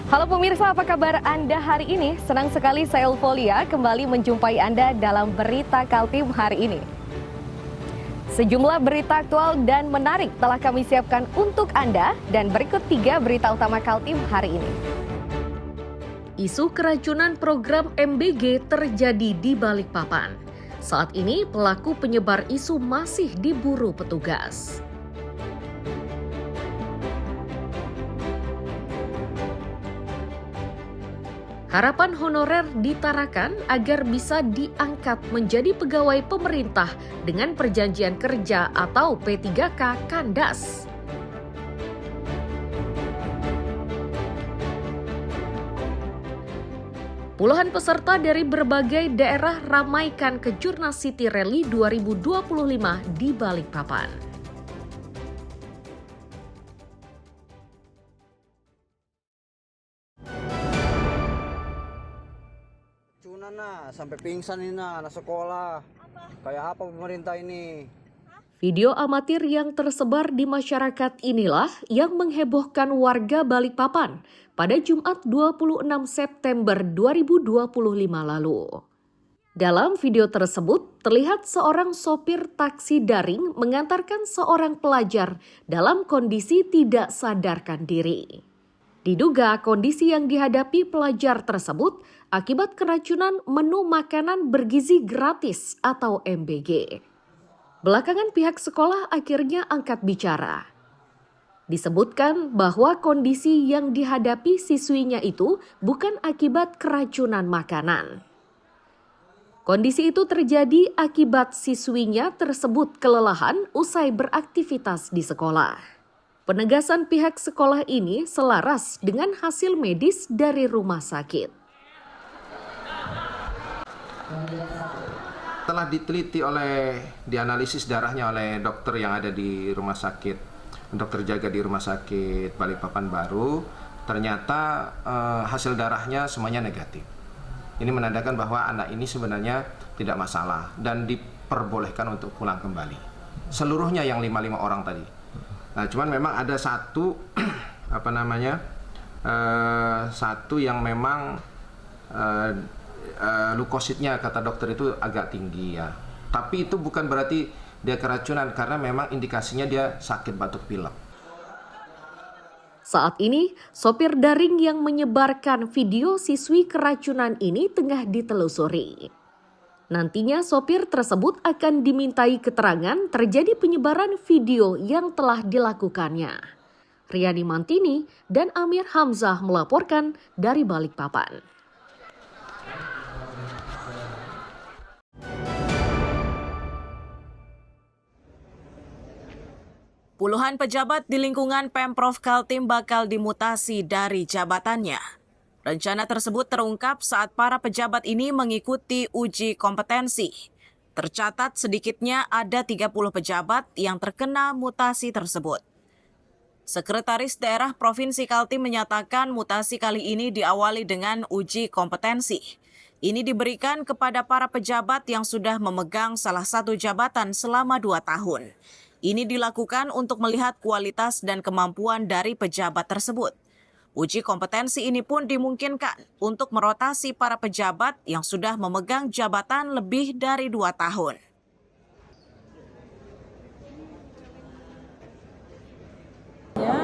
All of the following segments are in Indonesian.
Halo pemirsa, apa kabar Anda hari ini? Senang sekali saya Ulfolia kembali menjumpai Anda dalam Berita Kaltim hari ini. Sejumlah berita aktual dan menarik telah kami siapkan untuk Anda dan berikut 3 berita utama Kaltim hari ini. Isu keracunan program MBG terjadi di Balikpapan. Saat ini pelaku penyebar isu masih diburu petugas. Harapan honorer ditarakan agar bisa diangkat menjadi pegawai pemerintah dengan perjanjian kerja atau P3K kandas. Puluhan peserta dari berbagai daerah ramaikan Kejurnas City Rally 2025 di Balikpapan. Sampai pingsan ini anak sekolah. Kayak apa pemerintah ini? Video amatir yang tersebar di masyarakat inilah yang menghebohkan warga Balikpapan pada Jumat 26 September 2025 lalu. Dalam video tersebut terlihat seorang sopir taksi daring mengantarkan seorang pelajar dalam kondisi tidak sadarkan diri. Diduga kondisi yang dihadapi pelajar tersebut akibat keracunan menu makanan bergizi gratis atau MBG. Belakangan pihak sekolah akhirnya angkat bicara. Disebutkan bahwa kondisi yang dihadapi siswinya itu bukan akibat keracunan makanan. Kondisi itu terjadi akibat siswinya tersebut kelelahan usai beraktivitas di sekolah. Penegasan pihak sekolah ini selaras dengan hasil medis dari rumah sakit. Telah diteliti dianalisis darahnya oleh dokter yang ada di rumah sakit, dokter jaga di rumah sakit Balikpapan Baru, ternyata hasil darahnya semuanya negatif. Ini menandakan bahwa anak ini sebenarnya tidak masalah dan diperbolehkan untuk pulang kembali. Seluruhnya yang 55 orang tadi. Nah, cuman memang ada satu satu yang memang leukositnya kata dokter itu agak tinggi ya. Tapi itu bukan berarti dia keracunan karena memang indikasinya dia sakit batuk pilek. Saat ini, sopir daring yang menyebarkan video siswi keracunan ini tengah ditelusuri. Nantinya sopir tersebut akan dimintai keterangan terjadi penyebaran video yang telah dilakukannya. Riani Mantini dan Amir Hamzah melaporkan dari Balikpapan. Puluhan pejabat di lingkungan Pemprov Kaltim bakal dimutasi dari jabatannya. Rencana tersebut terungkap saat para pejabat ini mengikuti uji kompetensi. Tercatat sedikitnya ada 30 pejabat yang terkena mutasi tersebut. Sekretaris Daerah Provinsi Kaltim menyatakan mutasi kali ini diawali dengan uji kompetensi. Ini diberikan kepada para pejabat yang sudah memegang salah satu jabatan selama 2 tahun. Ini dilakukan untuk melihat kualitas dan kemampuan dari pejabat tersebut. Uji kompetensi ini pun dimungkinkan untuk merotasi para pejabat yang sudah memegang jabatan lebih dari 2 tahun.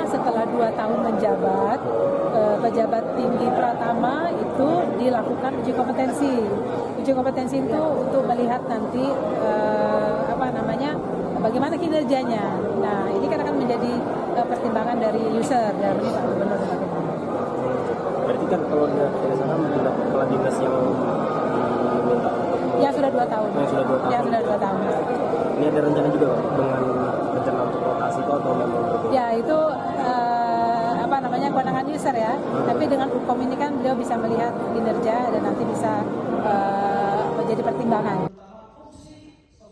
Setelah 2 tahun menjabat, pejabat tinggi Pratama itu dilakukan uji kompetensi. Uji kompetensi itu untuk melihat nanti bagaimana kinerjanya. Nah, ini kan akan menjadi pertimbangan dari user, dari Pak Gubernur. Berarti kan kalau dari sana mendapat kepala dinas yang diminta? Ya sudah 2 tahun. Yang sudah 2 tahun. Ya sudah 2 tahun. Ini ada rencana juga dengan rencana untuk rotasi atau memang berbeda? Ya itu kewenangan user ya. Tapi dengan hukum ini kan beliau bisa melihat kinerja dan nanti bisa menjadi pertimbangan.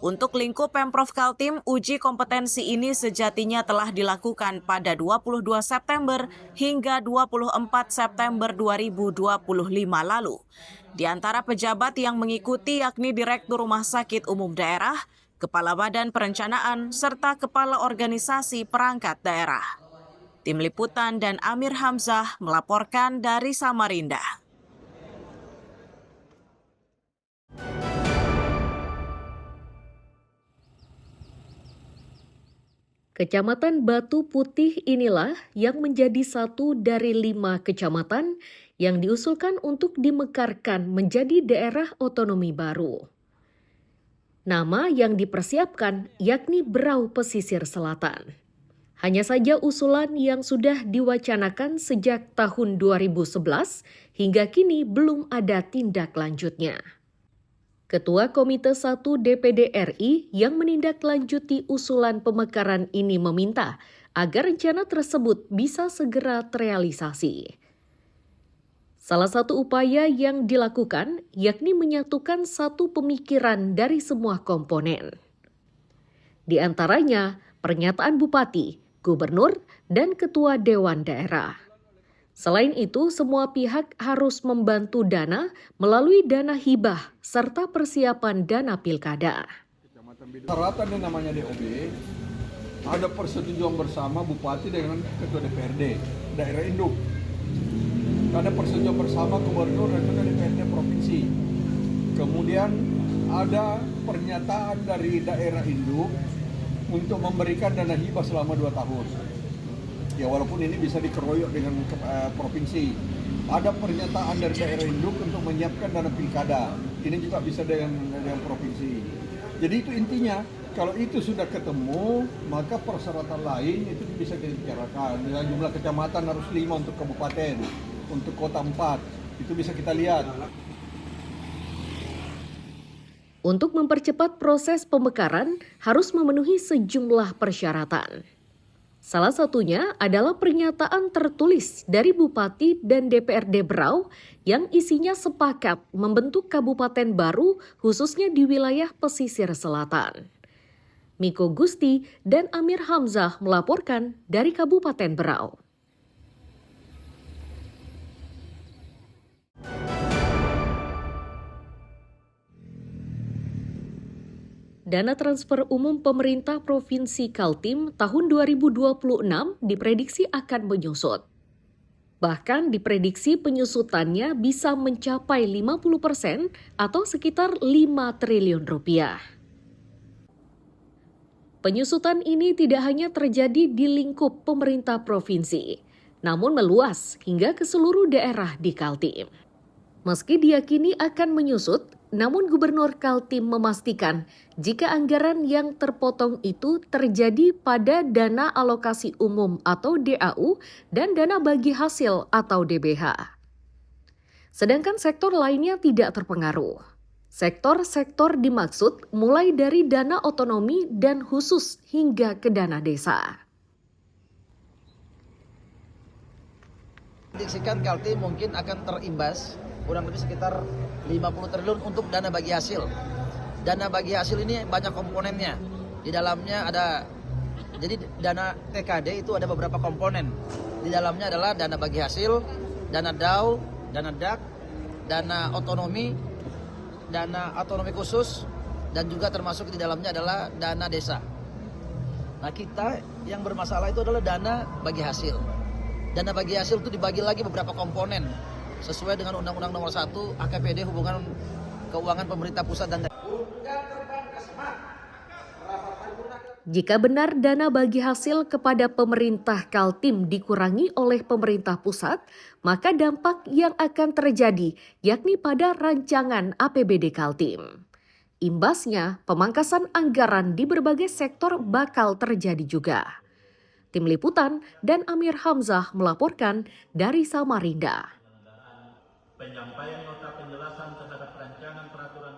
Untuk lingkup Pemprov Kaltim, uji kompetensi ini sejatinya telah dilakukan pada 22 September hingga 24 September 2025 lalu. Di antara pejabat yang mengikuti yakni Direktur Rumah Sakit Umum Daerah, Kepala Badan Perencanaan, serta Kepala Organisasi Perangkat Daerah. Tim Liputan dan Amir Hamzah melaporkan dari Samarinda. Kecamatan Batu Putih inilah yang menjadi satu dari 5 kecamatan yang diusulkan untuk dimekarkan menjadi daerah otonomi baru. Nama yang dipersiapkan yakni Berau Pesisir Selatan. Hanya saja usulan yang sudah diwacanakan sejak tahun 2011 hingga kini belum ada tindak lanjutnya. Ketua Komite 1 DPD RI yang menindaklanjuti usulan pemekaran ini meminta agar rencana tersebut bisa segera terrealisasi. Salah satu upaya yang dilakukan yakni menyatukan satu pemikiran dari semua komponen. Di antaranya pernyataan Bupati, Gubernur, dan Ketua Dewan Daerah. Selain itu, semua pihak harus membantu dana melalui dana hibah serta persiapan dana pilkada. Persyaratan yang namanya DOB, ada persetujuan bersama Bupati dengan Ketua DPRD, daerah induk. Ada persetujuan bersama Gubernur dan Ketua DPRD Provinsi. Kemudian ada pernyataan dari daerah induk untuk memberikan dana hibah selama 2 tahun. Ya walaupun ini bisa dikeroyok dengan provinsi. Ada pernyataan dari daerah induk untuk menyiapkan dana pilkada. Ini juga bisa dengan provinsi. Jadi itu intinya, kalau itu sudah ketemu, maka persyaratan lain itu bisa dibicarakan. Dengan jumlah kecamatan harus 5 untuk kabupaten, untuk kota 4. Itu bisa kita lihat. Untuk mempercepat proses pemekaran harus memenuhi sejumlah persyaratan. Salah satunya adalah pernyataan tertulis dari Bupati dan DPRD Berau yang isinya sepakat membentuk kabupaten baru khususnya di wilayah pesisir selatan. Miko Gusti dan Amir Hamzah melaporkan dari Kabupaten Berau. Dana transfer umum pemerintah Provinsi Kaltim tahun 2026 diprediksi akan menyusut. Bahkan diprediksi penyusutannya bisa mencapai 50% atau sekitar 5 triliun rupiah. Penyusutan ini tidak hanya terjadi di lingkup pemerintah provinsi, namun meluas hingga ke seluruh daerah di Kaltim. Meski diyakini akan menyusut, namun Gubernur Kaltim memastikan jika anggaran yang terpotong itu terjadi pada dana alokasi umum atau DAU dan dana bagi hasil atau DBH. Sedangkan sektor lainnya tidak terpengaruh. Sektor-sektor dimaksud mulai dari dana otonomi dan khusus hingga ke dana desa. Prediksikan Kaltim mungkin akan terimbas kurang lebih sekitar 50 triliun untuk dana bagi hasil. Dana bagi hasil ini banyak komponennya. Di dalamnya ada, jadi dana TKD itu ada beberapa komponen. Di dalamnya adalah dana bagi hasil, dana DAU, dana DAK, dana otonomi khusus, dan juga termasuk di dalamnya adalah dana desa. Nah kita yang bermasalah itu adalah dana bagi hasil. Dana bagi hasil itu dibagi lagi beberapa komponen sesuai dengan Undang-Undang Nomor 1 AKPD Hubungan Keuangan Pemerintah Pusat dan Jika benar dana bagi hasil kepada pemerintah Kaltim dikurangi oleh pemerintah pusat, maka dampak yang akan terjadi yakni pada rancangan APBD Kaltim. Imbasnya, pemangkasan anggaran di berbagai sektor bakal terjadi juga. Tim Liputan dan Amir Hamzah melaporkan dari Samarinda. Penyampaian nota penjelasan terhadap rancangan peraturan